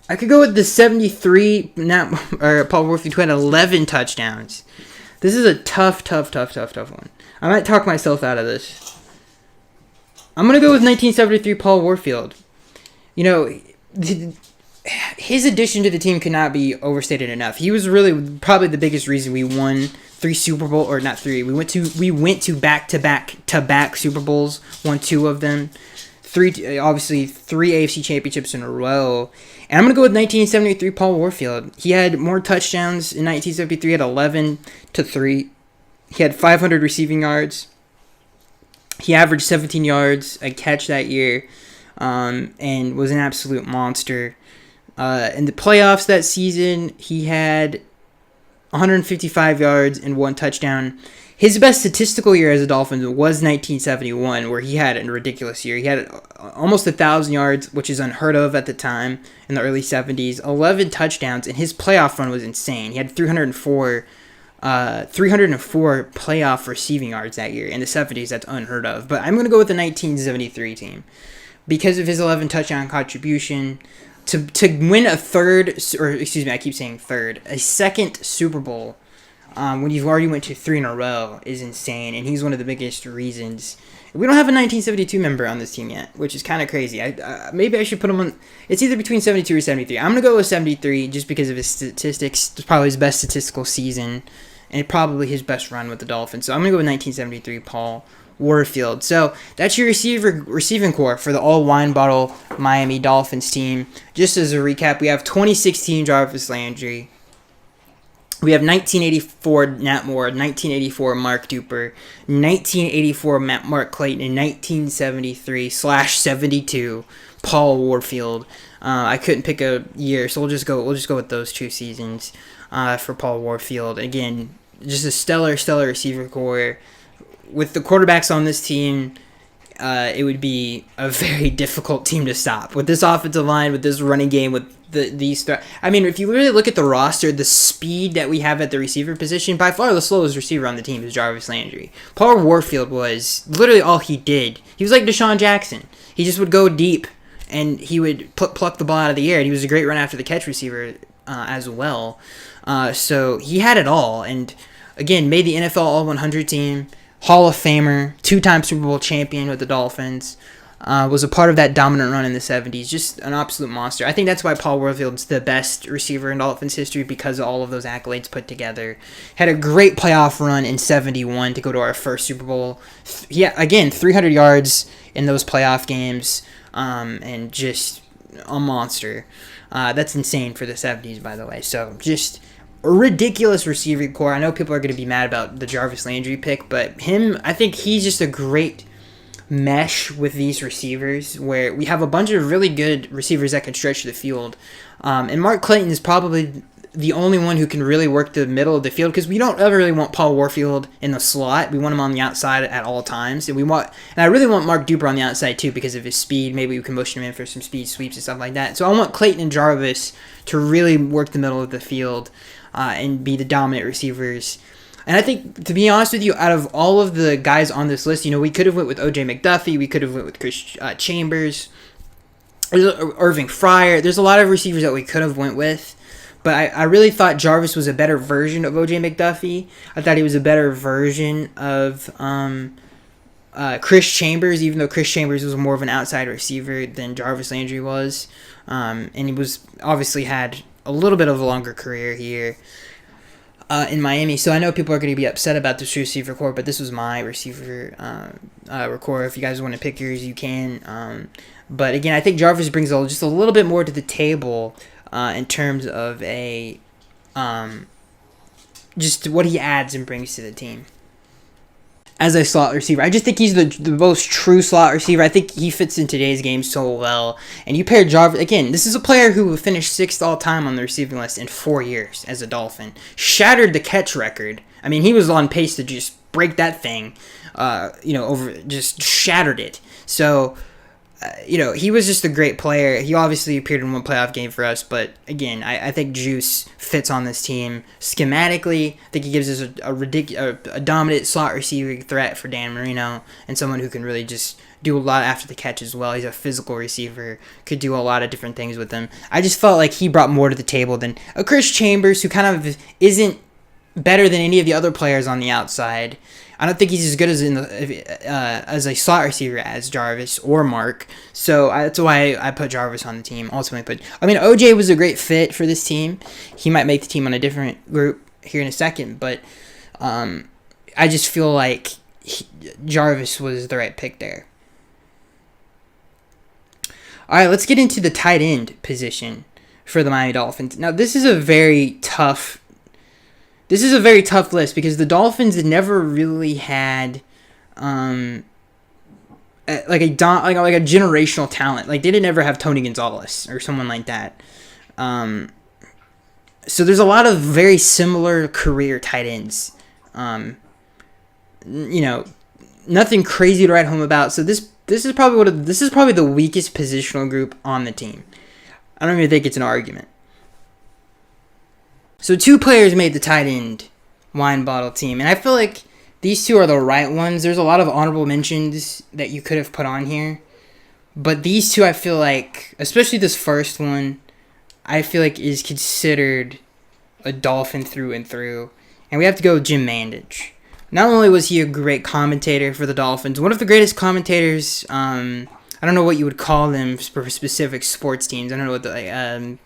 I could go with the 73 Paul Warfield, who had 11 touchdowns. This is a tough one. I might talk myself out of this. I'm going to go with 1973 Paul Warfield. You know, his addition to the team could not be overstated enough. He was really probably the biggest reason we won 3 Super Bowl, or not 3. We went to back Super Bowls, won 2 of them. 3 AFC championships in a row. And I'm going to go with 1973 Paul Warfield. He had more touchdowns in 1973 at 11-3. He had 500 receiving yards. He averaged 17 yards a catch that year, and was an absolute monster. In the playoffs that season, he had 155 yards and 1 touchdown. His best statistical year as a Dolphin was 1971, where he had a ridiculous year. He had almost 1,000 yards, which is unheard of at the time in the early 70s, 11 touchdowns, and his playoff run was insane. He had 304 playoff receiving yards that year. In the 70s, that's unheard of. But I'm going to go with the 1973 team because of his 11 touchdown contribution. To win a second Super Bowl, when you've already went to 3 in a row, is insane, and he's one of the biggest reasons. We don't have a 1972 member on this team yet, which is kind of crazy. Maybe I should put him on. It's either between 72 or 73. I'm going to go with 73 just because of his statistics. It's probably his best statistical season, and probably his best run with the Dolphins. So I'm going to go with 1973 Paul Warfield. So that's your receiving core for the all wine bottle Miami Dolphins team. Just as a recap, we have 2016 Jarvis Landry. We have 1984 Nat Moore, 1984 Mark Duper, 1984 Mark Clayton, and 1973/72 Paul Warfield. I couldn't pick a year, so we'll just go with those 2 seasons for Paul Warfield. Again, just a stellar receiver core. With the quarterbacks on this team, it would be a very difficult team to stop. With this offensive line, with this running game, with these... I mean, if you really look at the roster, the speed that we have at the receiver position, by far the slowest receiver on the team is Jarvis Landry. Paul Warfield was literally all he did. He was like Deshaun Jackson. He just would go deep, and he would pluck the ball out of the air, and he was a great run-after-the-catch receiver as well. So he had it all, and again, made the NFL All-100 team, Hall of Famer, 2-time Super Bowl champion with the Dolphins, was a part of that dominant run in the 70s. Just an absolute monster. I think that's why Paul Warfield's the best receiver in Dolphins history, because of all of those accolades put together. Had a great playoff run in 71 to go to our first Super Bowl. Yeah, again, 300 yards in those playoff games, and just a monster. That's insane for the 70s, by the way. So just a ridiculous receiving core. I know people are going to be mad about the Jarvis Landry pick, but I think he's just a great mesh with these receivers, where we have a bunch of really good receivers that can stretch the field. And Mark Clayton is probably the only one who can really work the middle of the field, because we don't ever really want Paul Warfield in the slot. We want him on the outside at all times, and I really want Mark Duper on the outside too because of his speed. Maybe we can motion him in for some speed sweeps and stuff like that. So I want Clayton and Jarvis to really work the middle of the field and be the dominant receivers. And I think, to be honest with you, out of all of the guys on this list, we could have went with O.J. McDuffie, we could have went with Chris Chambers, Irving Fryer. There's a lot of receivers that we could have went with, but I really thought Jarvis was a better version of O.J. McDuffie. I thought he was a better version of Chris Chambers, even though Chris Chambers was more of an outside receiver than Jarvis Landry was. And he obviously had a little bit of a longer career here in Miami. So I know people are going to be upset about this receiver core, but this was my receiver record. If you guys want to pick yours, you can. But again, I think Jarvis brings just a little bit more to the table in terms of just what he adds and brings to the team. As a slot receiver, I just think he's the most true slot receiver. I think he fits in today's game so well. And you pair Jarvis, again, this is a player who finished 6th all-time on the receiving list in 4 years as a Dolphin. Shattered the catch record. I mean, he was on pace to just break that thing, just shattered it. So, he was just a great player. He obviously appeared in one playoff game for us, but again, I think Juice fits on this team schematically. I think he gives us a dominant slot receiving threat for Dan Marino, and someone who can really just do a lot after the catch as well. He's a physical receiver, could do a lot of different things with him. I just felt like he brought more to the table than a Chris Chambers, who kind of isn't better than any of the other players on the outside. I don't think he's as good as a slot receiver as Jarvis or Mark. So that's why I put Jarvis on the team ultimately. But I mean, OJ was a great fit for this team. He might make the team on a different group here in a second, but I just feel like Jarvis was the right pick there. All right, let's get into the tight end position for the Miami Dolphins. Now, this is a very tough list because the Dolphins never really had like a generational talent. Like, they didn't ever have Tony Gonzalez or someone like that. So there's a lot of very similar career tight ends. Nothing crazy to write home about. So this is probably the weakest positional group on the team. I don't even think it's an argument. So 2 players made the tight end wine bottle team, and I feel like these 2 are the right ones. There's a lot of honorable mentions that you could have put on here, but these 2 I feel like, especially this first one, I feel like is considered a Dolphin through and through, and we have to go with Jim Mandich. Not only was he a great commentator for the Dolphins, one of the greatest commentators, I don't know what you would call them for specific sports teams. I don't know what the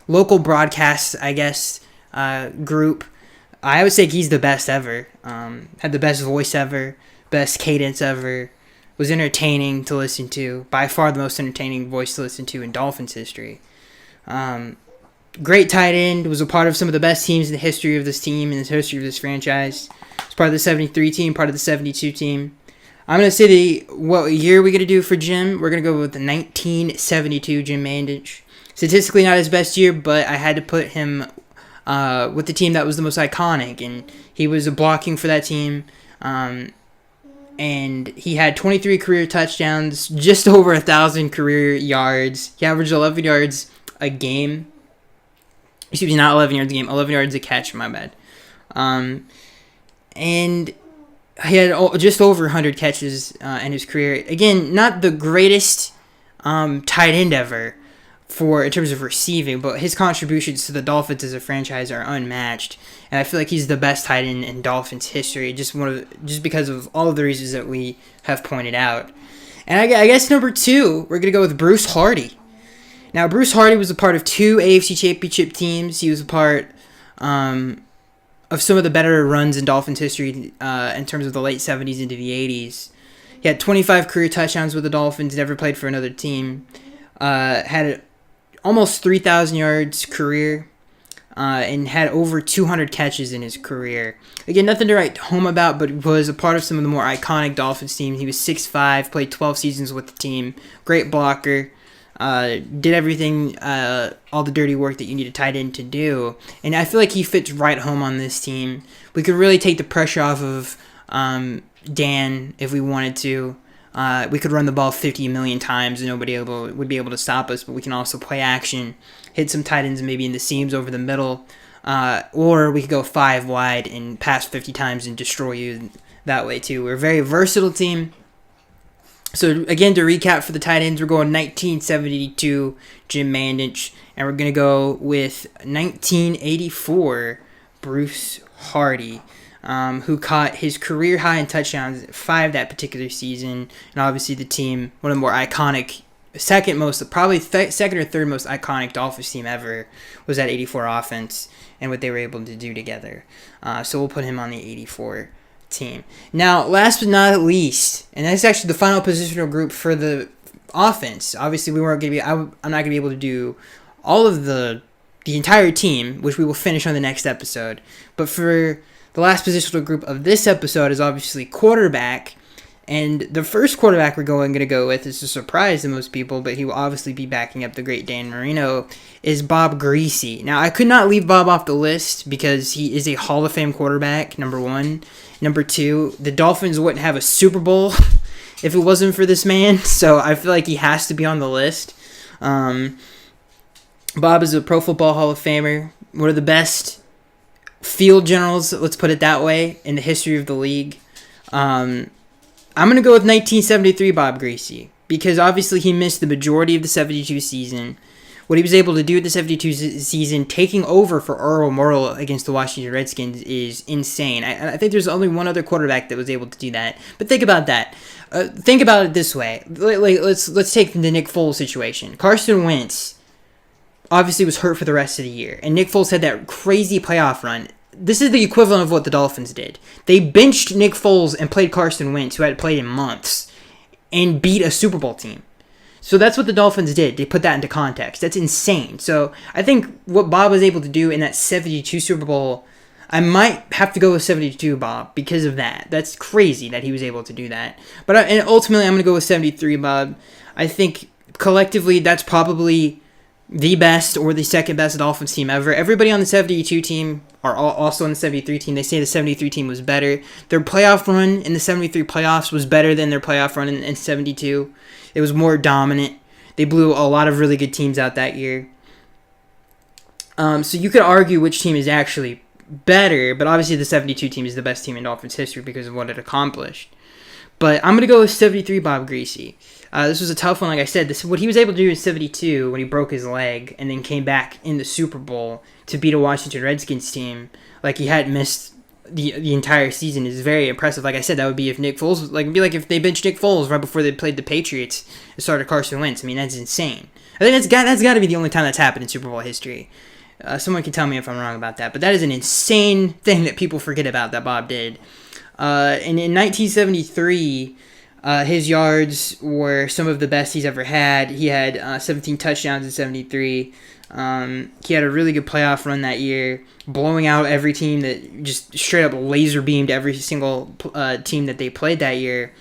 local broadcasts, I guess, group. I would say he's the best ever. Had the best voice ever, best cadence ever, was entertaining to listen to, by far the most entertaining voice to listen to in Dolphins history. Great tight end, was a part of some of the best teams in the history of this team, in the history of this franchise. Was part of the 73 team, part of the 72 team. I'm going to say what year we're going to do for Jim. We're going to go with the 1972 Jim Mandich. Statistically not his best year, but I had to put him with the team that was the most iconic, and he was blocking for that team, and he had 23 career touchdowns, just over 1,000 career yards. He averaged 11 yards a game. Excuse me, not 11 yards a game, 11 yards a catch, my bad. And he had just over 100 catches in his career. Again, not the greatest tight end ever in terms of receiving, but his contributions to the Dolphins as a franchise are unmatched, and I feel like he's the best tight end in Dolphins history, just because of all of the reasons that we have pointed out. And I guess number 2, we're gonna go with Bruce Hardy. Now, Bruce Hardy was a part of 2 AFC Championship teams. He was a part of some of the better runs in Dolphins history in terms of the late 70s into the 80s. He had 25 career touchdowns with the Dolphins. Never played for another team. Had almost 3,000 yards career, and had over 200 catches in his career. Again, nothing to write home about, but was a part of some of the more iconic Dolphins teams. He was 6'5", played 12 seasons with the team, great blocker, did everything, all the dirty work that you need a tight end to do. And I feel like he fits right home on this team. We could really take the pressure off of Dan if we wanted to. We could run the ball 50 million times and nobody would be able to stop us, but we can also play action, hit some tight ends maybe in the seams over the middle, or we could go 5 wide and pass 50 times and destroy you that way too. We're a very versatile team. So again, to recap for the tight ends, we're going 1972 Jim Mandich, and we're going to go with 1984 Bruce Hardy. Who caught his career high in touchdowns, 5 that particular season, and obviously the team, one of the more iconic, second or third most iconic Dolphins team ever was that 84 offense and what they were able to do together. So we'll put him on the 84 team. Now, last but not least, and that's actually the final positional group for the offense. Obviously, I'm not going to be able to do all of the entire team, which we will finish on the next episode. But for the last positional group of this episode is obviously quarterback. And the first quarterback we're going to go with is a surprise to most people, but he will obviously be backing up the great Dan Marino, is Bob Greasy. Now, I could not leave Bob off the list because he is a Hall of Fame quarterback, number one. Number two, the Dolphins wouldn't have a Super Bowl if it wasn't for this man, so I feel like he has to be on the list. Bob is a Pro Football Hall of Famer, one of the best field generals, let's put it that way, in the history of the league. I'm going to go with 1973 Bob Greasy because obviously he missed the majority of the 72 season. What he was able to do at the 72 season, taking over for Earl Morrall against the Washington Redskins, is insane. I think there's only one other quarterback that was able to do that. But think about that. Think about it this way. Let's take the Nick Foles situation. Carson Wentz obviously was hurt for the rest of the year, and Nick Foles had that crazy playoff run. This is the equivalent of what the Dolphins did. They benched Nick Foles and played Carson Wentz, who hadn't played in months, and beat a Super Bowl team. So that's what the Dolphins did. They put that into context. That's insane. So I think what Bob was able to do in that 72 Super Bowl, I might have to go with 72 Bob because of that. That's crazy that he was able to do that. But and ultimately, I'm going to go with 73 Bob. I think collectively, that's probably the best or the second best Dolphins team ever. Everybody on the 72 team are also on the 73 team. They say the 73 team was better. Their playoff run in the 73 playoffs was better than their playoff run in 72. It was more dominant. They blew a lot of really good teams out that year. So you could argue which team is actually better, but obviously the 72 team is the best team in Dolphins history because of what it accomplished. But I'm going to go with 73 Bob Greasy. This was a tough one, like I said. What he was able to do in 72 when he broke his leg and then came back in the Super Bowl to beat a Washington Redskins team like he hadn't missed the entire season is very impressive. Like I said, that would be if Nick Foles, it'd be like if they benched Nick Foles right before they played the Patriots and started Carson Wentz. I mean, that's insane. I think that's got to be the only time that's happened in Super Bowl history. Someone can tell me if I'm wrong about that, but that is an insane thing that people forget about that Bob did. And in 1973, his yards were some of the best he's ever had. He had 17 touchdowns in 73. He had a really good playoff run that year, blowing out every team that just straight up laser beamed every single team that they played that year.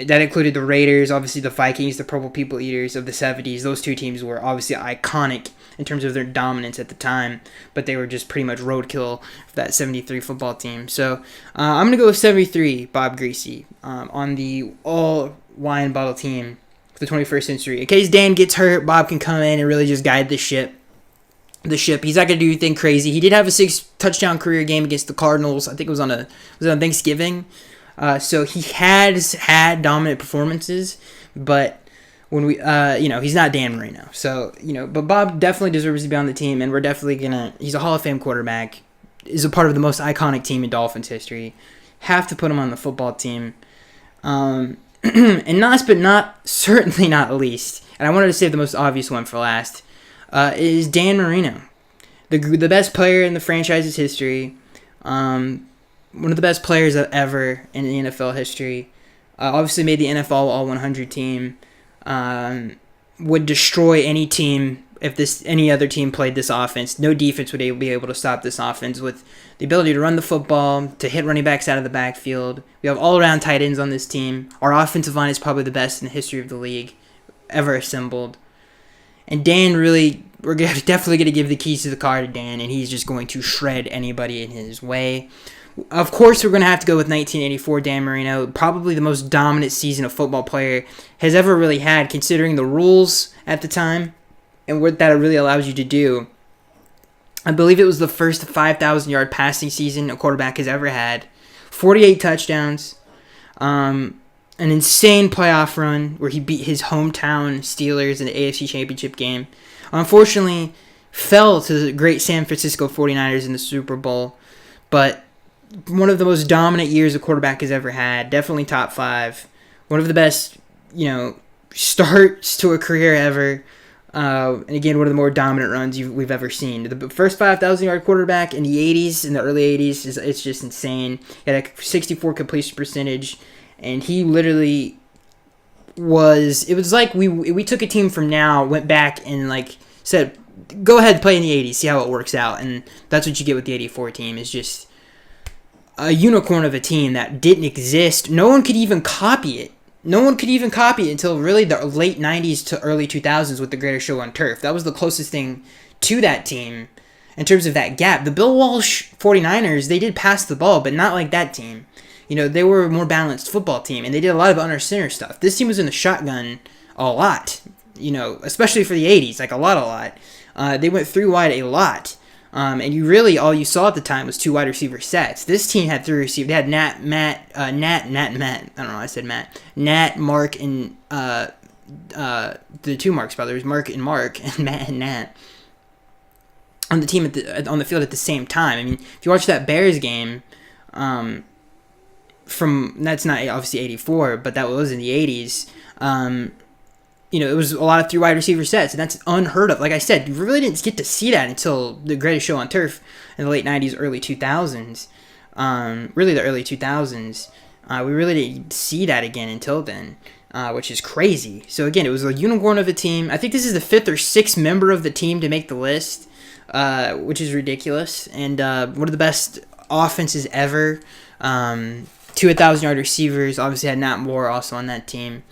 That included the Raiders, obviously the Vikings, the Purple People Eaters of the 70s. Those two teams were obviously iconic in terms of their dominance at the time, but they were just pretty much roadkill for that 73 football team. So I'm going to go with 73 Bob Greasy on the all-wine bottle team for the 21st century. In case Dan gets hurt, Bob can come in and really just guide the ship. He's not going to do anything crazy. He did have a 6-touchdown career game against the Cardinals. I think it was on Thanksgiving. So he has had dominant performances, but when he's not Dan Marino. So, but Bob definitely deserves to be on the team, and we're definitely he's a Hall of Fame quarterback, is a part of the most iconic team in Dolphins history. Have to put him on the football team. And last but certainly not least, and I wanted to save the most obvious one for last, is Dan Marino, the best player in the franchise's history, one of the best players ever in the NFL history. Obviously made the NFL All 100 team. Would destroy any team if any other team played this offense. No defense would be able to stop this offense with the ability to run the football, to hit running backs out of the backfield. We have all-around tight ends on this team. Our offensive line is probably the best in the history of the league ever assembled. And Dan we're definitely going to give the keys to the car to Dan, and he's just going to shred anybody in his way. Of course, we're going to have to go with 1984 Dan Marino, probably the most dominant season a football player has ever really had, considering the rules at the time and what that really allows you to do. I believe it was the first 5,000-yard passing season a quarterback has ever had, 48 touchdowns, an insane playoff run where he beat his hometown Steelers in the AFC Championship game. Unfortunately, fell to the great San Francisco 49ers in the Super Bowl, but one of the most dominant years a quarterback has ever had. Definitely top 5. One of the best, starts to a career ever. And again, one of the more dominant runs we've ever seen. The first 5,000-yard quarterback in the 80s, in the early 80s, it's just insane. He had a 64 completion percentage, and he literally was. It was like we took a team from now, went back and like said, go ahead, play in the 80s, see how it works out, and that's what you get with the 84 team. Is just a unicorn of a team that didn't exist. No one could even copy it. No one could even copy it until really the late 90s to early 2000s with the Greatest Show on Turf. That was the closest thing to that team in terms of that gap. The Bill Walsh 49ers, they did pass the ball, but not like that team. You know, they were a more balanced football team, and they did a lot of under center stuff. This team was in the shotgun a lot, you know, especially for the 80s, like a lot. They went 3 wide a lot. And you really, all you saw at the time was 2 wide receiver sets. This team had 3 receivers. They had Nat, I don't know, I said Matt. Nat, Mark, and the 2 Marks brothers, Mark, and Matt and Nat, on the team on the field at the same time. I mean, if you watch that Bears game, that's not obviously 84, but that was in the 80s. You know, it was a lot of 3 wide receiver sets, and that's unheard of. Like I said, you really didn't get to see that until the Greatest Show on Turf in the late 90s, early 2000s. Really the early 2000s. We really didn't see that again until then, which is crazy. So again, it was a unicorn of a team. I think this is the 5th or 6th member of the team to make the list, which is ridiculous. And one of the best offenses ever. 2 1,000-yard receivers. Obviously had Nat Moore also on that team.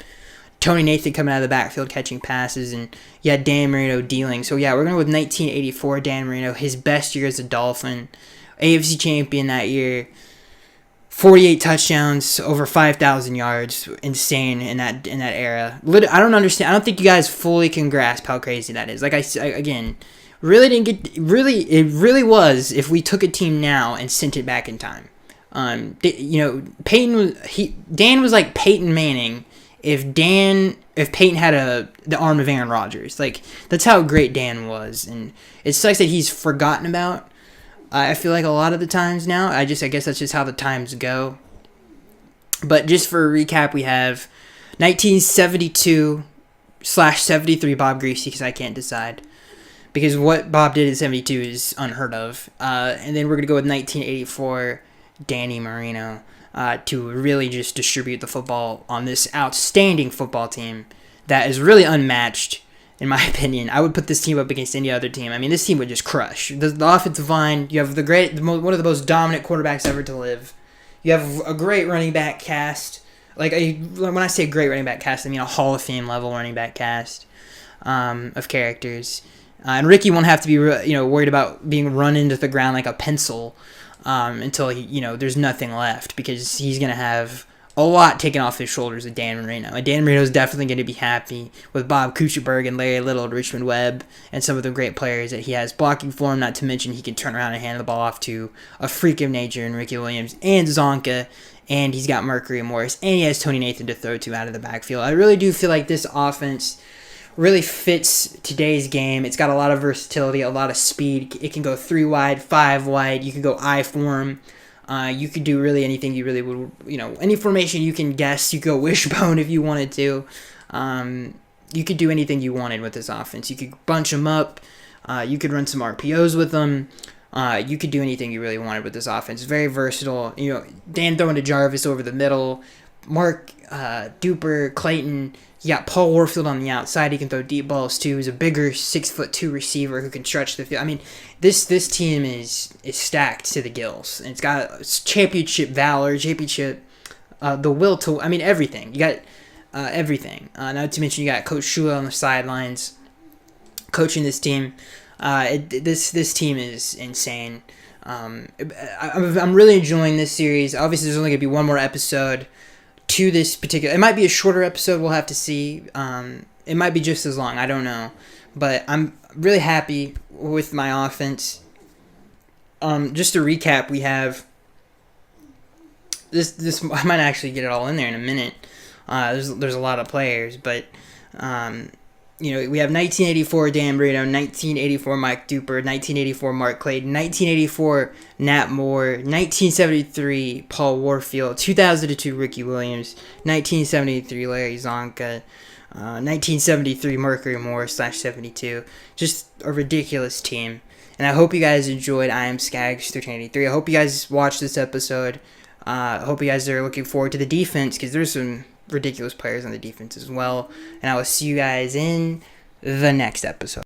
Tony Nathan coming out of the backfield catching passes, and you had Dan Marino dealing. So yeah, we're going with 1984 Dan Marino, his best year as a Dolphin, AFC champion that year, 48 touchdowns, over 5,000 yards, insane in that era. I don't understand. I don't think you guys fully can grasp how crazy that is. Like I again, really didn't get it really was if we took a team now and sent it back in time. You know, Dan was like Peyton Manning. If Peyton had the arm of Aaron Rodgers, like that's how great Dan was, and it sucks that he's forgotten about. I feel like a lot of the times now. I guess that's just how the times go. But just for a recap, we have 1972/73 Bob Greasy, because I can't decide, because what Bob did in 72 is unheard of. And then we're gonna go with 1984 Danny Marino. To really just distribute the football on this outstanding football team that is really unmatched, in my opinion. I would put this team up against any other team. I mean, this team would just crush. The offensive line, you have one of the most dominant quarterbacks ever to live. You have a great running back cast. When I say great running back cast, I mean a Hall of Fame level running back cast of characters. And Ricky won't have to be worried about being run into the ground like a pencil until there's nothing left, because he's going to have a lot taken off his shoulders with Dan Marino. And Dan Marino is definitely going to be happy with Bob Kuchenberg and Larry Little and Richmond Webb and some of the great players that he has blocking for him, not to mention he can turn around and hand the ball off to a freak of nature in Ricky Williams and Zonka, and he's got Mercury and Morris, and he has Tony Nathan to throw to out of the backfield. I really do feel like this offense really fits today's game. It's got a lot of versatility, a lot of speed. It can go 3 wide, 5 wide. You can go I form. You could do really anything you really would, any formation you can guess. You could go wishbone if you wanted to. You could do anything you wanted with this offense. You could bunch them up. You could run some RPOs with them. You could do anything you really wanted with this offense. It's very versatile. Dan throwing to Jarvis over the middle. Mark, Duper, Clayton. You got Paul Warfield on the outside. He can throw deep balls too. He's a bigger 6'2" receiver who can stretch the field. I mean, this team is stacked to the gills. And it's got championship valor, the will to. I mean, everything. You got everything. Not to mention you got Coach Shula on the sidelines, coaching this team. This team is insane. I'm really enjoying this series. Obviously, there's only gonna be one more episode to this particular. It might be a shorter episode. We'll have to see. It might be just as long. I don't know. But I'm really happy with my offense. Just to recap, we have this. I might actually get it all in there in a minute. There's a lot of players, but we have 1984 Dan Marino, 1984 Mike Duper, 1984 Mark Clayton, 1984 Nat Moore, 1973 Paul Warfield, 2002 Ricky Williams, 1973 Larry Zonka, 1973 Mercury Moore /72. Just a ridiculous team. And I hope you guys enjoyed I Am Skags 1383. I hope you guys watched this episode. I hope you guys are looking forward to the defense, because there's some ridiculous players on the defense as well. And I will see you guys in the next episode.